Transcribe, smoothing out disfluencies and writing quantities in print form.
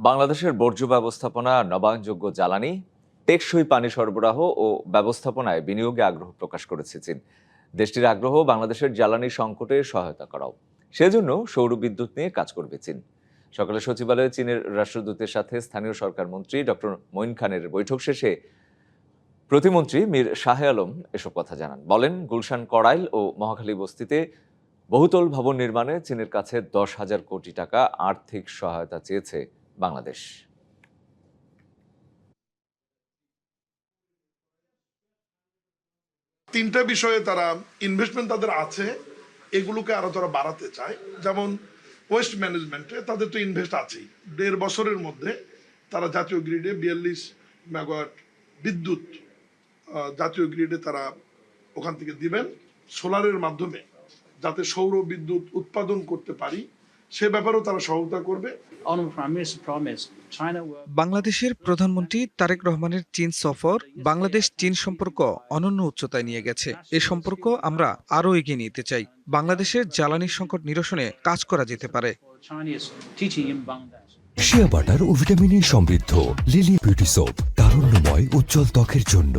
বাংলাদেশের বর্জ্য ব্যবস্থাপনা, নবায়নযোগ্য জ্বালানি, টেকসই পানি সরবরাহ ও ব্যবস্থাপনায় বিনিয়োগে আগ্রহ প্রকাশ করেছে চীন। দেশটির আগ্রহ বাংলাদেশের জ্বালানি সংকটে সহায়তা করাও। সেজন্য সৌর বিদ্যুৎ নিয়ে কাজ করবে চীন। সকালে সচিবালয়ে চীনের রাষ্ট্রদূতের সাথে স্থানীয় সরকার মন্ত্রী ডক্টর মঈন খানের বৈঠক শেষে প্রতিমন্ত্রী মীর শাহে আলম এসব কথা জানান। বলেন, গুলশান, কড়াইল ও মহাখালী বস্তিতে বহুতল ভবন নির্মাণে চীনের কাছে 10,000 কোটি টাকা আর্থিক সহায়তা চেয়েছে বাংলাদেশ। তিনটা বিষয়ে তারা ইনভেস্টমেন্ট তাদের আছে, এগুলোকে আরো তারা বাড়াতে চায়। যেমন ওয়েস্ট ম্যানেজমেন্টে তাদের তো ইনভেস্ট আছেই। 1.5 বছরের মধ্যে তারা জাতীয় গ্রিডে 42 মেগাওয়াট বিদ্যুৎ জাতীয় গ্রিডে তারা ওখান থেকে দিবেন সোলারের মাধ্যমে, যাতে সৌর বিদ্যুৎ উৎপাদন করতে পারি সে ব্যাপারেও তারা সহায়তা করবে। বাংলাদেশের প্রধানমন্ত্রী তারেক রহমানের চীন সফর বাংলাদেশ চীন সম্পর্ক অনন্য উচ্চতায় নিয়ে গেছে। এ সম্পর্ক আমরা আরও এগিয়ে নিতে চাই। বাংলাদেশের জ্বালানি সংকট নিরসনে কাজ করা যেতে পারে। শিয়া বাটার ও ভিটামিন সমৃদ্ধ লিলি বিউটি সোপ, তারুণ্যময় উজ্জ্বল ত্বকের জন্য।